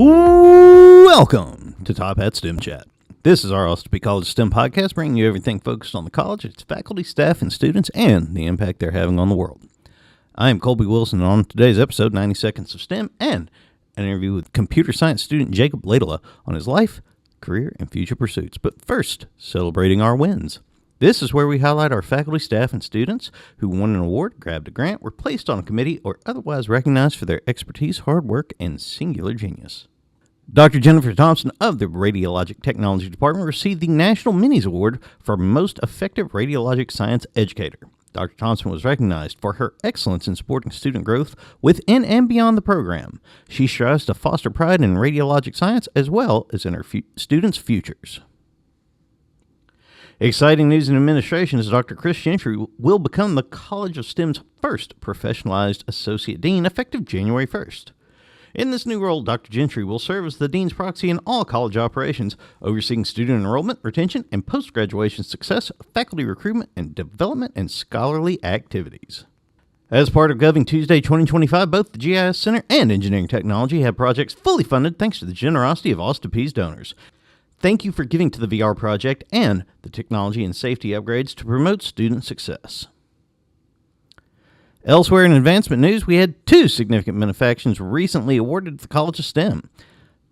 Welcome to Top Hat STEM Chat. This is our Austin College STEM podcast, bringing you everything focused on the college, its faculty, staff, and students, and the impact they're having on the world. I am Colby Wilson, and on today's episode, 90 Seconds of STEM, and an interview with computer science student Jacob Lehtola on his life, career, and future pursuits. But first, celebrating our wins. This is where we highlight our faculty, staff, and students who won an award, grabbed a grant, were placed on a committee, or otherwise recognized for their expertise, hard work, and singular genius. Dr. Jennifer Thompson of the Radiologic Technology Department received the National Minis Award for Most Effective Radiologic Science Educator. Dr. Thompson was recognized for her excellence in supporting student growth within and beyond the program. She strives to foster pride in radiologic science as well as in her students' futures. Exciting news in administration is Dr. Chris Gentry will become the College of STEM's first professionalized associate dean effective January 1st. In this new role, Dr. Gentry will serve as the dean's proxy in all college operations, overseeing student enrollment, retention, and post-graduation success, faculty recruitment and development, and scholarly activities. As part of Giving Tuesday 2025, both the GIS Center and Engineering Technology have projects fully funded thanks to the generosity of Austin Peay's donors. Thank you for giving to the VR project and the technology and safety upgrades to promote student success. Elsewhere in advancement news, we had two significant benefactions recently awarded to the College of STEM.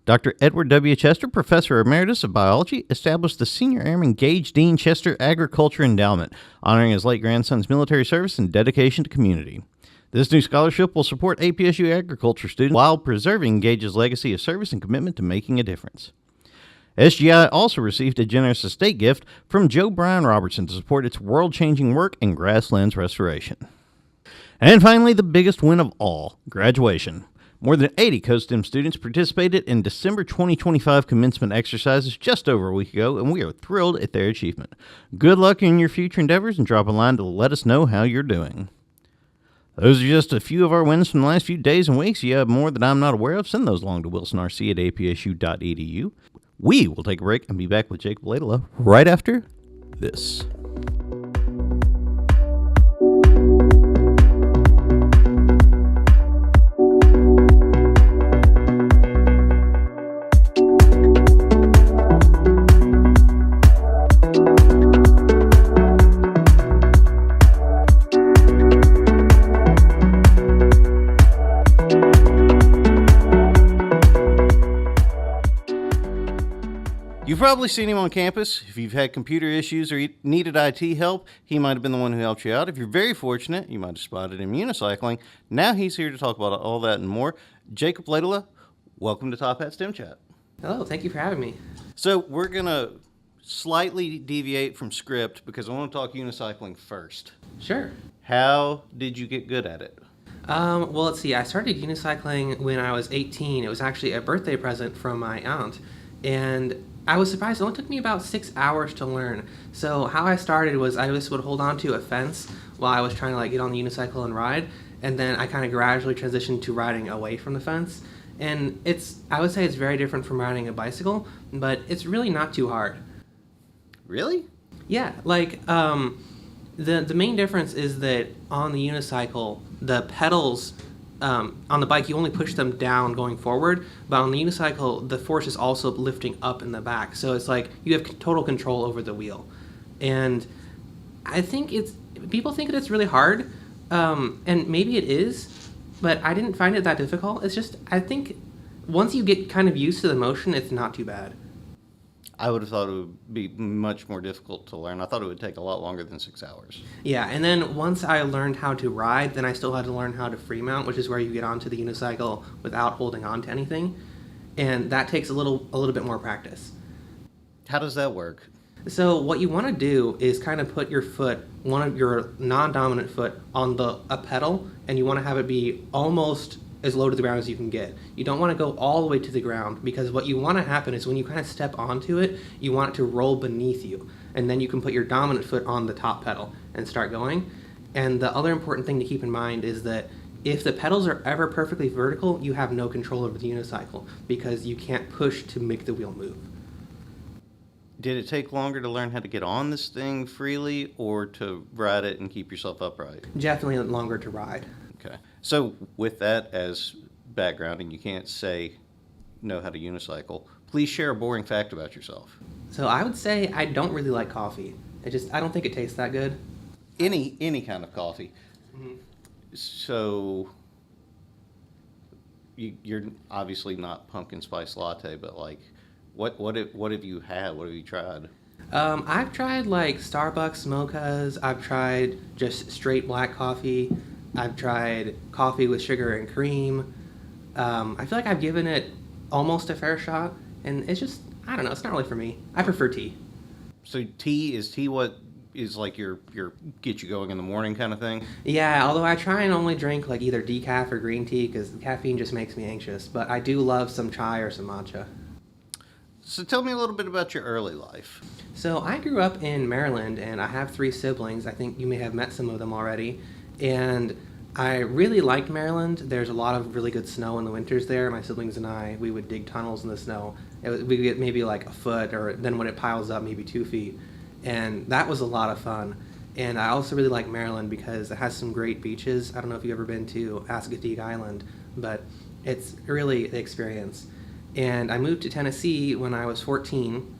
Dr. Edward W. Chester, Professor Emeritus of Biology, established the Senior Airman Gage Dean Chester Agriculture Endowment, honoring his late grandson's military service and dedication to community. This new scholarship will support APSU agriculture students while preserving Gage's legacy of service and commitment to making a difference. SGI also received a generous estate gift from Joe Brian Robertson to support its world-changing work in grasslands restoration. And finally, the biggest win of all, graduation. More than 80 CoSTEM students participated in December 2025 commencement exercises just over a week ago, and we are thrilled at their achievement. Good luck in your future endeavors, and drop a line to let us know how you're doing. Those are just a few of our wins from the last few days and weeks. You have more that I'm not aware of, send those along to wilsonrc@apsu.edu. We will take a break and be back with Jacob Lehtola right after this. You've probably seen him on campus. If you've had computer issues or needed IT help, he might have been the one who helped you out. If you're very fortunate, you might have spotted him unicycling. Now he's here to talk about all that and more. Jacob Lehtola, welcome to Top Hat STEM Chat. Hello, thank you for having me. So we're going to slightly deviate from script because I want to talk unicycling first. Sure. How did you get good at it? Well, let's see. I started unicycling when I was 18. It was actually a birthday present from my aunt. And I was surprised. It only took me about 6 hours to learn. So how I started was I just would hold on to a fence while I was trying to get on the unicycle and ride. And then I kind of gradually transitioned to riding away from the fence. And I would say it's very different from riding a bicycle, but it's really not too hard. Really? Yeah, the main difference is that on the unicycle, the pedals on the bike, you only push them down going forward, but on the unicycle, the force is also lifting up in the back. So it's like you have total control over the wheel. And I think people think that it's really hard, and maybe it is, but I didn't find it that difficult. It's just, I think once you get kind of used to the motion, it's not too bad. I would have thought it would be much more difficult to learn. I thought it would take a lot longer than 6 hours. Yeah, and then once I learned how to ride, then I still had to learn how to free mount, which is where you get onto the unicycle without holding on to anything. And that takes a little bit more practice. How does that work? So what you want to do is kind of put your foot, one of your non-dominant foot, on a pedal, and you want to have it be almost as low to the ground as you can get. You don't want to go all the way to the ground, because what you want to happen is when you kind of step onto it, you want it to roll beneath you, and then you can put your dominant foot on the top pedal and start going. And the other important thing to keep in mind is that if the pedals are ever perfectly vertical, you have no control over the unicycle, because you can't push to make the wheel move. Did it take longer to learn how to get on this thing freely or to ride it and keep yourself upright? Definitely longer to ride. Okay. So with that as background, and you can't say know how to unicycle. Please share a boring fact about yourself. So I would say I don't really like coffee. I don't think it tastes that good. Any kind of coffee. Mhm. So you're obviously not pumpkin spice latte, but like, what have you had? What have you tried? I've tried like Starbucks mochas. I've tried just straight black coffee. I've tried coffee with sugar and cream. I feel like I've given it almost a fair shot, and it's just, I don't know, it's not really for me. I prefer tea. So tea what is like your get you going in the morning kind of thing? Yeah, although I try and only drink like either decaf or green tea because caffeine just makes me anxious. But I do love some chai or some matcha. So tell me a little bit about your early life. So I grew up in Maryland, and I have 3 siblings. I think you may have met some of them already. And I really liked Maryland. There's a lot of really good snow in the winters there. My siblings and I, we would dig tunnels in the snow. We get maybe like a foot, or then when it piles up, maybe 2 feet. And that was a lot of fun. And I also really like Maryland because it has some great beaches. I don't know if you've ever been to Assateague Island, but it's really the experience. And I moved to Tennessee when I was 14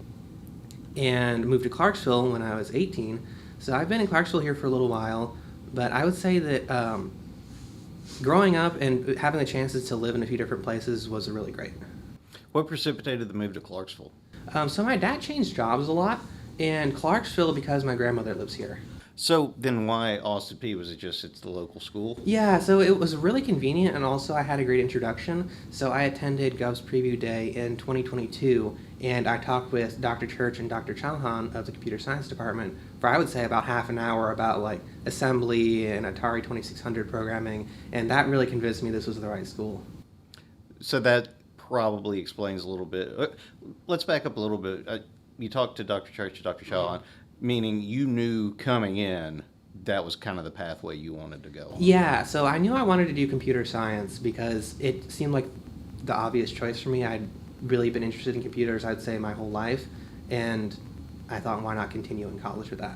and moved to Clarksville when I was 18. So I've been in Clarksville here for a little while, but I would say that growing up and having the chances to live in a few different places was really great. What precipitated the move to Clarksville? So my dad changed jobs a lot, and Clarksville because my grandmother lives here. So then why Austin P? Was it just it's the local school? Yeah, so it was really convenient, and also I had a great introduction. So I attended Gov's Preview Day in 2022, and I talked with Dr. Church and Dr. Chalhan of the Computer Science Department for, I would say, about half an hour about like assembly and Atari 2600 programming, and that really convinced me this was the right school. So that probably explains a little bit. Let's back up a little bit. You talked to Dr. Church and Dr. Chalhan, meaning you knew coming in that was kind of the pathway you wanted to go on. Yeah, so I knew I wanted to do computer science because it seemed like the obvious choice for me. I'd really been interested in computers, I'd say, my whole life, and I thought, why not continue in college with that?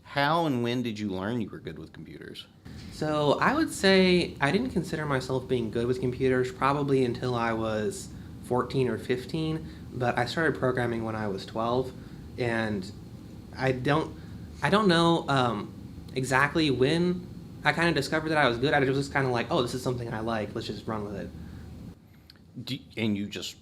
How and when did you learn you were good with computers? So I would say I didn't consider myself being good with computers probably until I was 14 or 15, but I started programming when I was 12, and I don't know exactly when I kind of discovered that I was good at it. It was just kind of like, oh, this is something I like. Let's just run with it. And you just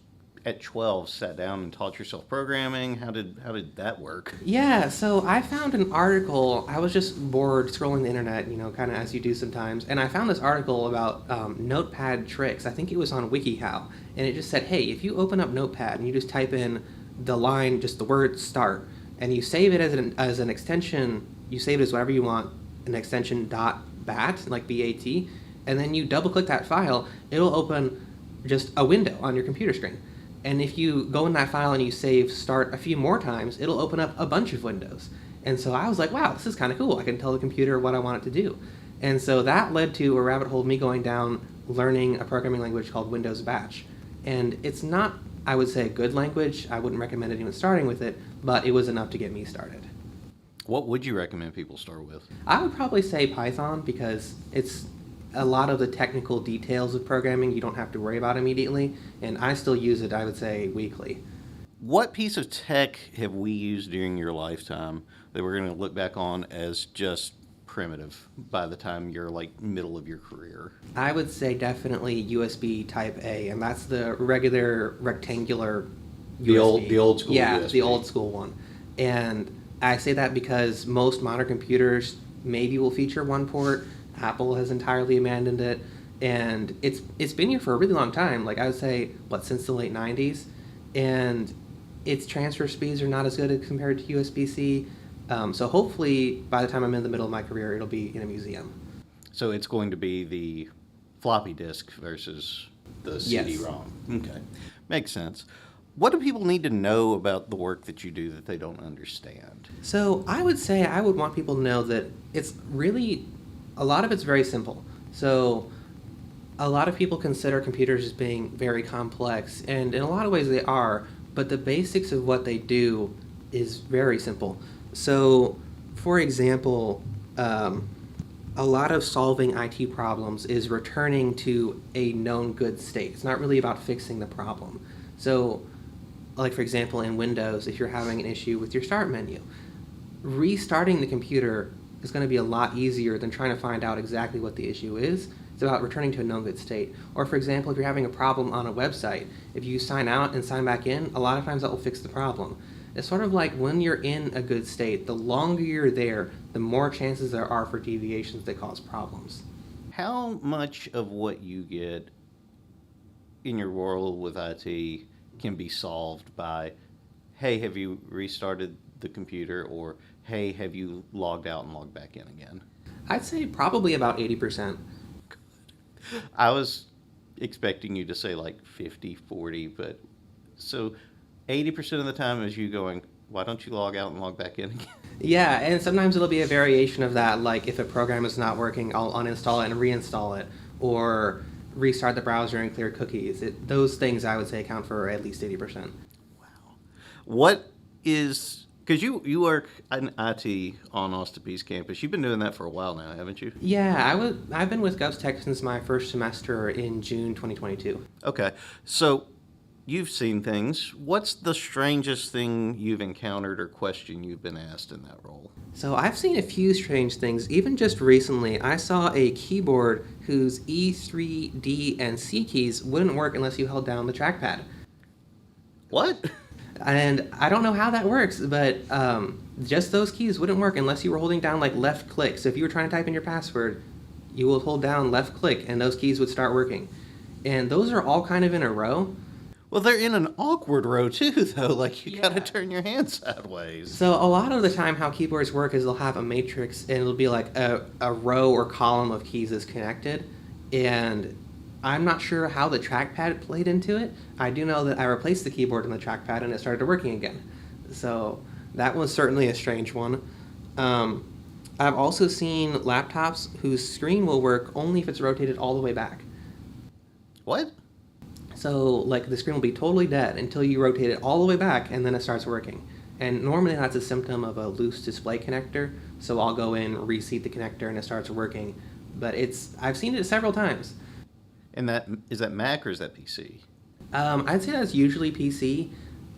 at 12 sat down and taught yourself programming. How did that work? Yeah, so I found an article. I was just bored scrolling the internet, kind of as you do sometimes, and I found this article about Notepad tricks. I think it was on WikiHow, and it just said, hey, if you open up Notepad and you just type in the line, just the word start, and you save it as an extension, you save it as whatever you want, an extension .bat, like B-A-T, and then you double-click that file, it'll open just a window on your computer screen. And if you go in that file and you save start a few more times, it'll open up a bunch of windows. And so I was like, wow, this is kind of cool. I can tell the computer what I want it to do. And so that led to a rabbit hole of me going down learning a programming language called Windows Batch. And it's not, I would say, a good language. I wouldn't recommend anyone starting with it, but it was enough to get me started. What would you recommend people start with? I would probably say Python because it's a lot of the technical details of programming you don't have to worry about immediately, and I still use it, I would say, weekly. What piece of tech have we used during your lifetime that we're going to look back on as just primitive by the time you're like middle of your career? I would say definitely USB Type A, and that's the regular rectangular USB. The old school Yeah, USB. the old school one. And I say that because most modern computers maybe will feature one port. Apple has entirely abandoned it, and it's been here for a really long time. Like I would say, since the late 90s, and its transfer speeds are not as good as compared to USB-C. So hopefully, by the time I'm in the middle of my career, it'll be in a museum. So it's going to be the floppy disk versus the CD-ROM. Okay, makes sense. What do people need to know about the work that you do that they don't understand? So I would say I would want people to know that it's really, a lot of it's very simple. So a lot of people consider computers as being very complex, and in a lot of ways they are, but the basics of what they do is very simple. So, for example, a A lot of solving IT problems is returning to a known good state. It's not really about fixing the problem. So, like for example, in Windows, if you're having an issue with your start menu, restarting the computer is going to be a lot easier than trying to find out exactly what the issue is. It's about returning to a known good state. Or for example, if you're having a problem on a website, if you sign out and sign back in, a lot of times that will fix the problem. It's sort of like when you're in a good state, the longer you're there, the more chances there are for deviations that cause problems. How much of what you get in your world with IT can be solved by, hey, have you restarted the computer, or hey, have you logged out and logged back in again? I'd say probably about 80%. I was expecting you to say like 50, 40, but so 80% of the time is you going, why don't you log out and log back in again? Yeah, and sometimes it'll be a variation of that, like if a program is not working, I'll uninstall it and reinstall it, or restart the browser and clear cookies. Those things I would say account for at least 80%. Wow. What is, because you work in IT on Austin Peay's campus. You've been doing that for a while now, haven't you? Yeah, I've been with GovTech since my first semester in June 2022. Okay. So you've seen things. What's the strangest thing you've encountered or question you've been asked in that role? So I've seen a few strange things. Even just recently, I saw a keyboard whose E, 3, D, and C keys wouldn't work unless you held down the trackpad. What? And I don't know how that works, but just those keys wouldn't work unless you were holding down like left click. So if you were trying to type in your password, you will hold down left click and those keys would start working. And those are all kind of in a row. Well, they're in an awkward row too, though. Like you Yeah. gotta turn your hand sideways. So a lot of the time how keyboards work is they'll have a matrix and it'll be like a row or column of keys is connected. And I'm not sure how the trackpad played into it. I do know that I replaced the keyboard and the trackpad and it started working again. So that was certainly a strange one. I've also seen laptops whose screen will work only if it's rotated all the way back. What? So like the screen will be totally dead until you rotate it all the way back and then it starts working. And normally that's a symptom of a loose display connector. So I'll go in, reseat the connector and it starts working. But I've seen it several times. And that is that Mac or is that PC? I'd say that's usually PC.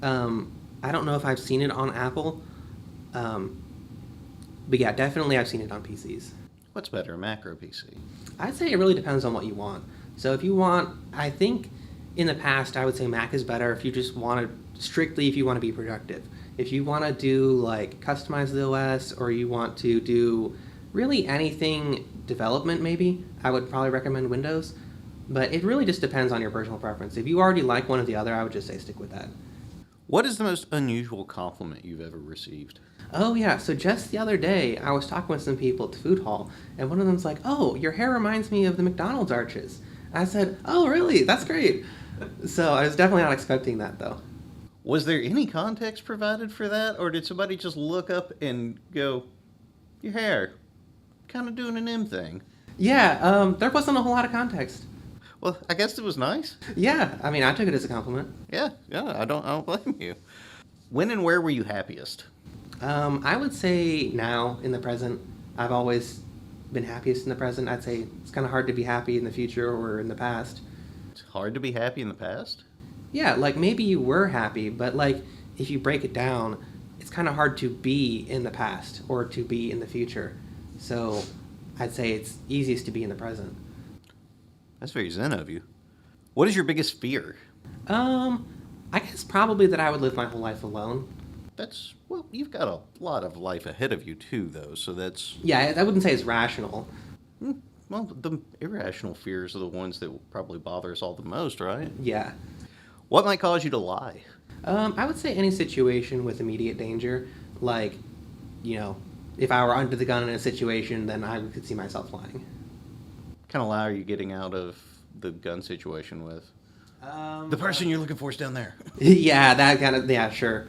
I don't know if I've seen it on Apple. But yeah, definitely I've seen it on PCs. What's better, a Mac or a PC? I'd say it really depends on what you want. So if you want, I think in the past I would say Mac is better if you just want to, strictly if you want to be productive. If you want to do like customize the OS or you want to do really anything development maybe, I would probably recommend Windows. But it really just depends on your personal preference. If you already like one or the other, I would just say stick with that. What is the most unusual compliment you've ever received? Oh yeah, so just the other day, I was talking with some people at the food hall, and one of them's like, oh, your hair reminds me of the McDonald's arches. I said, oh really, that's great. So I was definitely not expecting that though. Was there any context provided for that, or did somebody just look up and go, your hair, kind of doing an M thing? Yeah, there wasn't a whole lot of context. Well, I guess it was nice. Yeah, I mean, I took it as a compliment. Yeah, I don't blame you. When and where were you happiest? I would say now, in the present. I've always been happiest in the present. I'd say it's kind of hard to be happy in the future or in the past. It's hard to be happy in the past? Yeah, like maybe you were happy, but like if you break it down, it's kind of hard to be in the past or to be in the future. So I'd say it's easiest to be in the present. That's very zen of you. What is your biggest fear? I guess probably that I would live my whole life alone. Well, you've got a lot of life ahead of you too, though, so that's... Yeah, I wouldn't say it's rational. Well, the irrational fears are the ones that will probably bother us all the most, right? Yeah. What might cause you to lie? I would say any situation with immediate danger, like, if I were under the gun in a situation, then I could see myself lying. What kind of lie are you getting out of the gun situation with? The person you're looking for is down there. Yeah, that kind of, yeah, sure.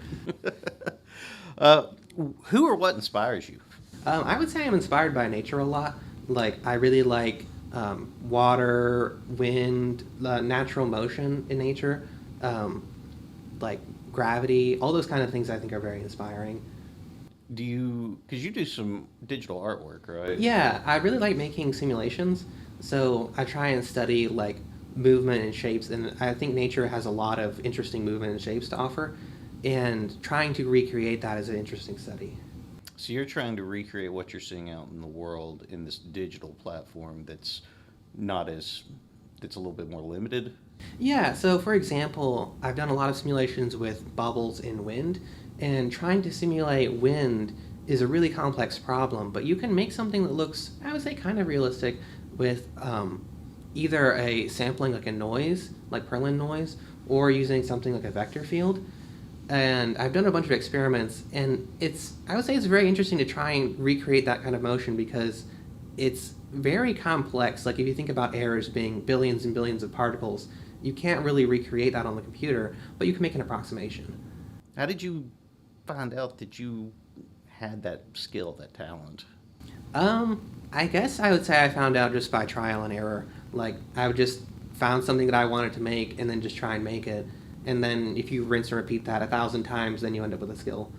Who or what inspires you? I would say I'm inspired by nature a lot. Like, I really like water, wind, natural motion in nature, like gravity, all those kind of things I think are very inspiring. Because you do some digital artwork, right? Yeah, I really like making simulations. So I try and study like movement and shapes, and I think nature has a lot of interesting movement and shapes to offer. And trying to recreate that is an interesting study. So you're trying to recreate what you're seeing out in the world in this digital platform not as, that's a little bit more limited. Yeah, so for example, I've done a lot of simulations with bubbles in wind, and trying to simulate wind is a really complex problem, but you can make something that looks, I would say, kind of realistic with either a sampling like a noise, like Perlin noise, or using something like a vector field. And I've done a bunch of experiments, and I would say it's very interesting to try and recreate that kind of motion because it's very complex. Like if you think about air as being billions and billions of particles, you can't really recreate that on the computer, but you can make an approximation. How did you find out that you had that skill, that talent? I guess I would say I found out just by trial and error. Like I would just found something that I wanted to make and then just try and make it. And then if you rinse and repeat that 1,000 times, then you end up with a skill.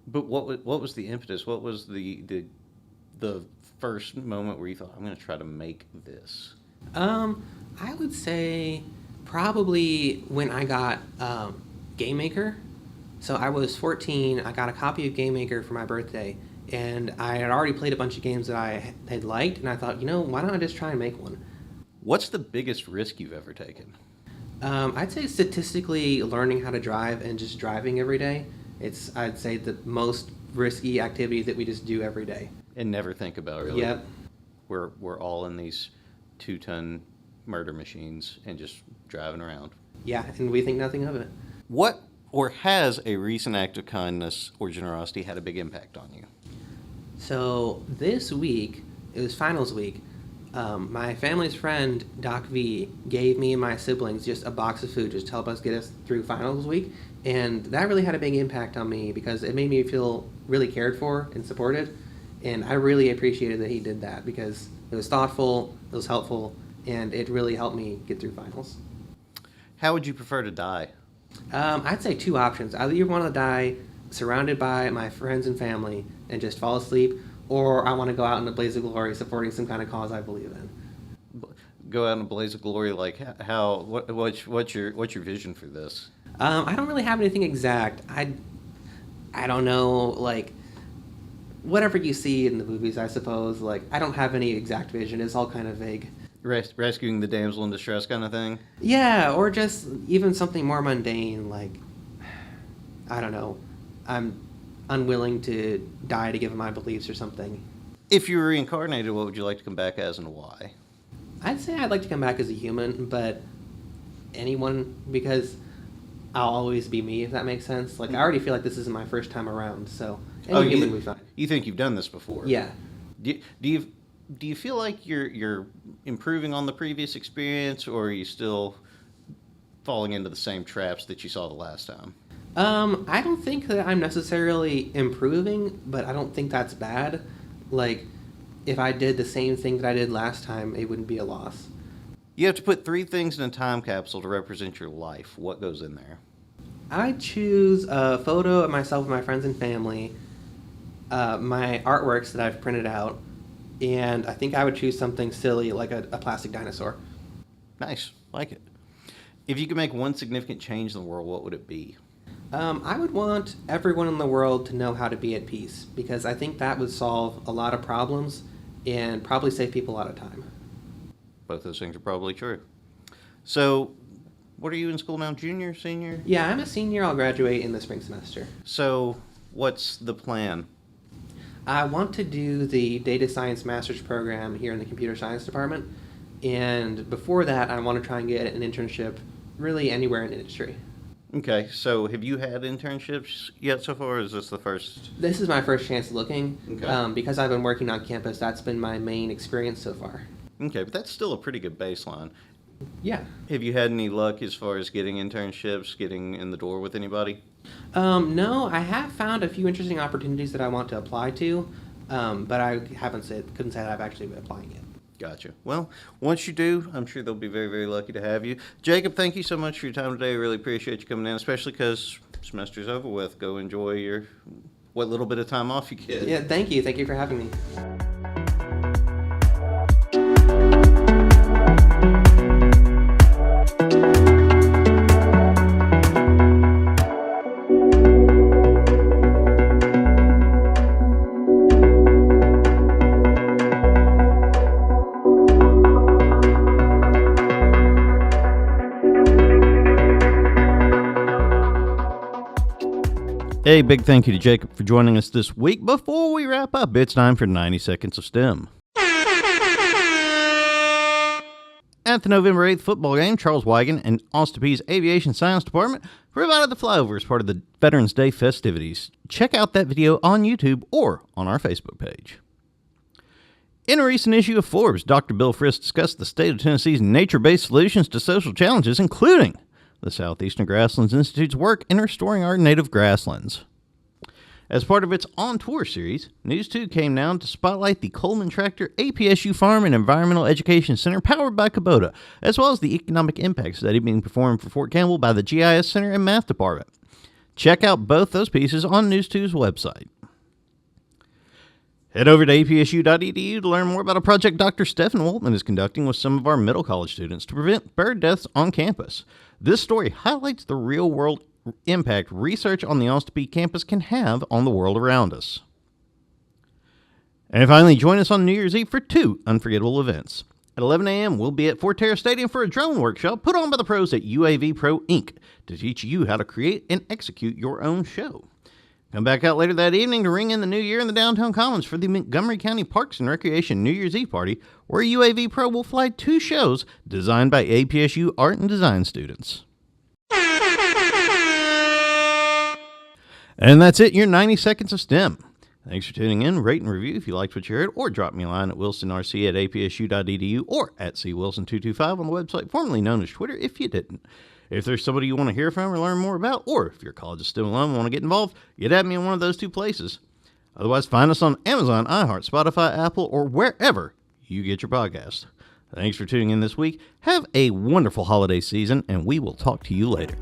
But what was the impetus? What was the first moment where you thought, I'm going to try to make this? I would say probably when I got Game Maker. So I was 14. I got a copy of Game Maker for my birthday, and I had already played a bunch of games that I had liked, and I thought, why don't I just try and make one? What's the biggest risk you've ever taken? I'd say statistically, learning how to drive and just driving every day. I'd say the most risky activity that we just do every day. And never think about, really. Yep. We're all in these 2-ton murder machines and just driving around. Yeah, and we think nothing of it. What or has a recent act of kindness or generosity had a big impact on you? So this week, it was finals week. My family's friend, Doc V, gave me and my siblings just a box of food just to help us get us through finals week. And that really had a big impact on me because it made me feel really cared for and supported. And I really appreciated that he did that because it was thoughtful, it was helpful, and it really helped me get through finals. How would you prefer to die? I'd say two options. I either want to die surrounded by my friends and family and just fall asleep, or I want to go out in a blaze of glory supporting some kind of cause I believe in. Go out in a blaze of glory, like how? What's your vision for this? I don't really have anything exact. I don't know, like whatever you see in the movies, I suppose. Like I don't have any exact vision. It's all kind of vague. Rescuing the damsel in distress kind of thing? Yeah, or just even something more mundane, like I don't know. I'm unwilling to die to give my beliefs or something. If you were reincarnated, what would you like to come back as and why? I'd say I'd like to come back as a human, but anyone, because I'll always be me, if that makes sense. Like, I already feel like this isn't my first time around, so any human would be fine. You think you've done this before? Yeah. Do you feel like you're improving on the previous experience, or are you still falling into the same traps that you saw the last time? I don't think that I'm necessarily improving, but I don't think that's bad. Like, if I did the same thing that I did last time, it wouldn't be a loss. You have to put 3 things in a time capsule to represent your life. What goes in there? I choose a photo of myself with my friends and family, my artworks that I've printed out, and I think I would choose something silly like a plastic dinosaur. Nice. Like it. If you could make one significant change in the world, what would it be? I would want everyone in the world to know how to be at peace, because I think that would solve a lot of problems and probably save people a lot of time. Both those things are probably true. So, what are you in school now? Junior, senior? Yeah, I'm a senior. I'll graduate in the spring semester. So, what's the plan? I want to do the data science master's program here in the computer science department. And before that, I want to try and get an internship really anywhere in industry. Okay, so have you had internships yet so far, or is this the first? This is my first chance looking. Okay. Because I've been working on campus, that's been my main experience so far. Okay, but that's still a pretty good baseline. Yeah. Have you had any luck as far as getting internships, getting in the door with anybody? No, I have found a few interesting opportunities that I want to apply to, but I couldn't say that I've actually been applying yet. Gotcha. Well, once you do, I'm sure they'll be very, very lucky to have you. Jacob, thank you so much for your time today. I really appreciate you coming in, especially because semester's over with. Go enjoy your what little bit of time off you get. Yeah, thank you. Thank you for having me. A big thank you to Jacob for joining us this week. Before we wrap up, it's time for 90 Seconds of STEM. At the November 8th football game, Charles Wigan and Austin Peay's Aviation Science Department provided the flyover as part of the Veterans Day festivities. Check out that video on YouTube or on our Facebook page. In a recent issue of Forbes, Dr. Bill Frist discussed the state of Tennessee's nature-based solutions to social challenges, including the Southeastern Grasslands Institute's work in restoring our native grasslands. As part of its On Tour series, News 2 came down to spotlight the Coleman Tractor APSU Farm and Environmental Education Center powered by Kubota, as well as the economic impact study being performed for Fort Campbell by the GIS Center and Math Department. Check out both those pieces on News 2's website. Head over to apsu.edu to learn more about a project Dr. Stephen Waltman is conducting with some of our middle college students to prevent bird deaths on campus. This story highlights the real-world impact research on the Austin Peay campus can have on the world around us. And finally, join us on New Year's Eve for 2 unforgettable events. At 11 a.m., we'll be at Forterra Stadium for a drone workshop put on by the pros at UAV Pro Inc. to teach you how to create and execute your own show. Come back out later that evening to ring in the new year in the downtown Commons for the Montgomery County Parks and Recreation New Year's Eve party, where UAV Pro will fly 2 shows designed by APSU art and design students. And that's it, your 90 Seconds of STEM. Thanks for tuning in. Rate and review if you liked what you heard, or drop me a line at wilsonrc@apsu.edu or at cwilson225 on the website formerly known as Twitter if you didn't. If there's somebody you want to hear from or learn more about, or if you're a College of STEM alum and want to get involved, get at me in one of those 2 places. Otherwise, find us on Amazon, iHeart, Spotify, Apple, or wherever you get your podcast. Thanks for tuning in this week. Have a wonderful holiday season, and we will talk to you later.